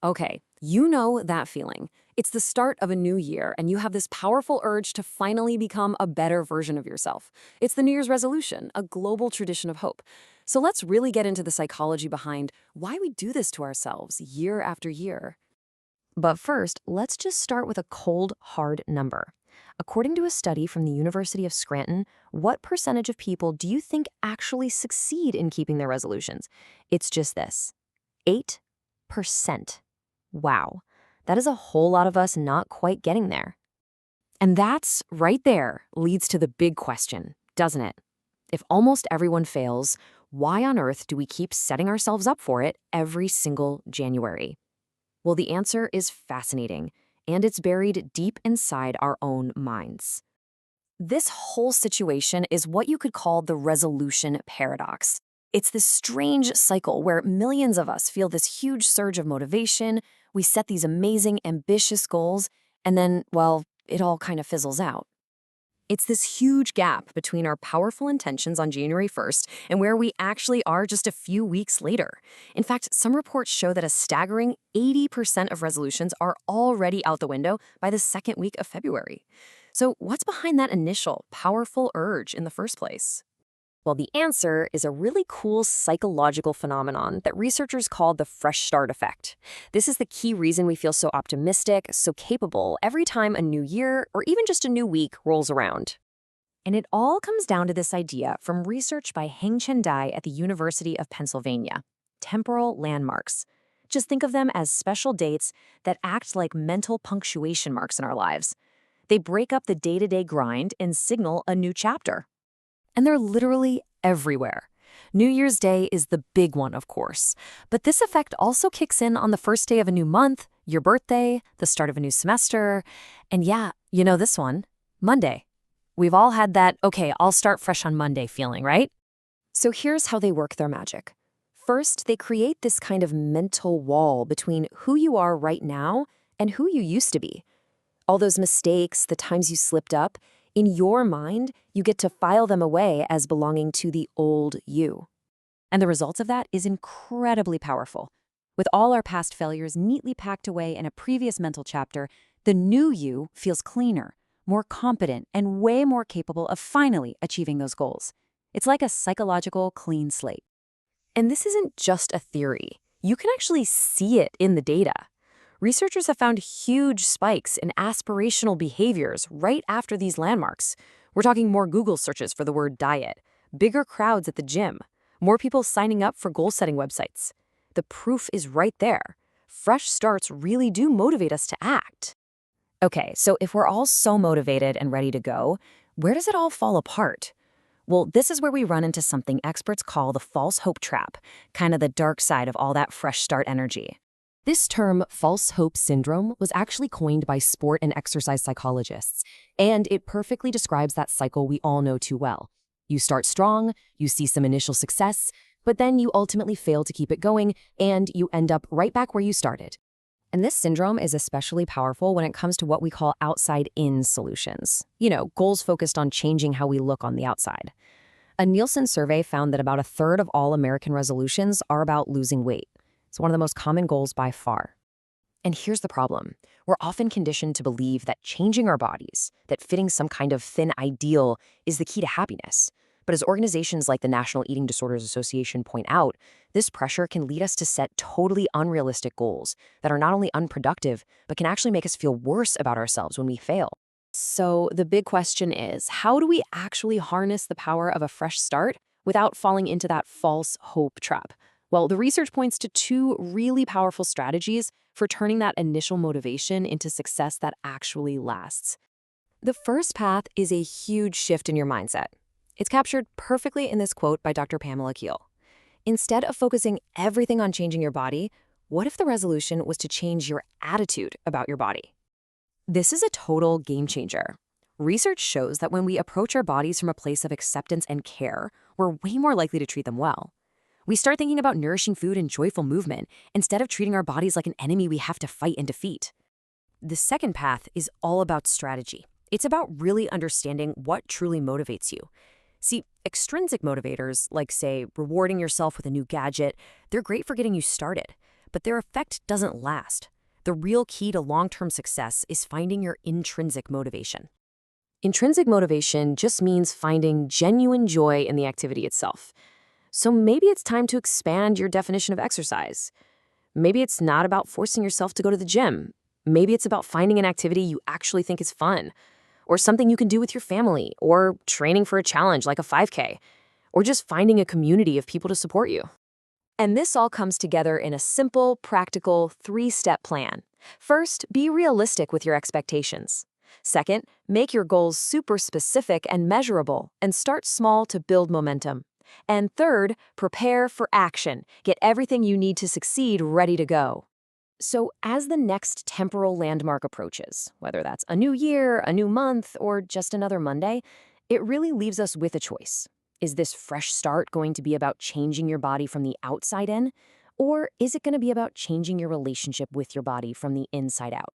Okay, you know that feeling. It's the start of a new year, and you have this powerful urge to finally become a better version of yourself. It's the New Year's resolution, a global tradition of hope. So let's really get into the psychology behind why we do this to ourselves year after year. But first, let's just start with a cold, hard number. According to a study from the University of Scranton, what percentage of people do you think actually succeed in keeping their resolutions? It's just this 8%. Wow, that is a whole lot of us not quite getting there. And that's right there leads to the big question, doesn't it? If almost everyone fails, why on earth do we keep setting ourselves up for it every single January? Well, the answer is fascinating, and it's buried deep inside our own minds. This whole situation is what you could call the resolution paradox. It's this strange cycle where millions of us feel this huge surge of motivation, we set these amazing, ambitious goals, and then, well, it all kind of fizzles out. It's this huge gap between our powerful intentions on January 1st and where we actually are just a few weeks later. In fact, some reports show that a staggering 80% of resolutions are already out the window by the second week of February. So, what's behind that initial, powerful urge in the first place? Well, the answer is a really cool psychological phenomenon that researchers call the fresh start effect. This is the key reason we feel so optimistic, so capable every time a new year or even just a new week rolls around. And it all comes down to this idea from research by Heng-Chen Dai at the University of Pennsylvania: temporal landmarks. Just think of them as special dates that act like mental punctuation marks in our lives. They break up the day-to-day grind and signal a new chapter. And they're literally everywhere. New Year's Day is the big one, of course. But this effect also kicks in on the first day of a new month, your birthday, the start of a new semester, and yeah, you know this one, Monday. We've all had that, okay, I'll start fresh on Monday feeling, right? So here's how they work their magic. First, they create this kind of mental wall between who you are right now and who you used to be. All those mistakes, the times you slipped up, in your mind, you get to file them away as belonging to the old you. And the result of that is incredibly powerful. With all our past failures neatly packed away in a previous mental chapter, the new you feels cleaner, more competent, and way more capable of finally achieving those goals. It's like a psychological clean slate. And this isn't just a theory. You can actually see it in the data. Researchers have found huge spikes in aspirational behaviors right after these landmarks. We're talking more Google searches for the word diet, bigger crowds at the gym, more people signing up for goal-setting websites. The proof is right there. Fresh starts really do motivate us to act. Okay, so if we're all so motivated and ready to go, where does it all fall apart? Well, this is where we run into something experts call the false hope trap, kind of the dark side of all that fresh start energy. This term, false hope syndrome, was actually coined by sport and exercise psychologists, and it perfectly describes that cycle we all know too well. You start strong, you see some initial success, but then you ultimately fail to keep it going, and you end up right back where you started. And this syndrome is especially powerful when it comes to what we call outside-in solutions. You know, goals focused on changing how we look on the outside. A Nielsen survey found that about a third of all American resolutions are about losing weight. It's one of the most common goals by far. And here's the problem. We're often conditioned to believe that changing our bodies, that fitting some kind of thin ideal, is the key to happiness. But as organizations like the National Eating Disorders Association point out, this pressure can lead us to set totally unrealistic goals that are not only unproductive, but can actually make us feel worse about ourselves when we fail. So the big question is, how do we actually harness the power of a fresh start without falling into that false hope trap? Well, the research points to two really powerful strategies for turning that initial motivation into success that actually lasts. The first path is a huge shift in your mindset. It's captured perfectly in this quote by Dr. Pamela Keel. Instead of focusing everything on changing your body, what if the resolution was to change your attitude about your body? This is a total game changer. Research shows that when we approach our bodies from a place of acceptance and care, we're way more likely to treat them well. We start thinking about nourishing food and joyful movement instead of treating our bodies like an enemy we have to fight and defeat. The second path is all about strategy. It's about really understanding what truly motivates you. See, extrinsic motivators, like, say, rewarding yourself with a new gadget, they're great for getting you started. but their effect doesn't last. The real key to long-term success is finding your intrinsic motivation. Intrinsic motivation just means finding genuine joy in the activity itself. So maybe it's time to expand your definition of exercise. Maybe it's not about forcing yourself to go to the gym. Maybe it's about finding an activity you actually think is fun, or something you can do with your family, or training for a challenge like a 5K, or just finding a community of people to support you. And this all comes together in a simple, practical, 3-step plan. First, be realistic with your expectations. Second, make your goals super specific and measurable, and start small to build momentum. And third, prepare for action. Get everything you need to succeed ready to go. So as the next temporal landmark approaches, whether that's a new year, a new month, or just another Monday, it really leaves us with a choice. Is this fresh start going to be about changing your body from the outside in? Or is it going to be about changing your relationship with your body from the inside out?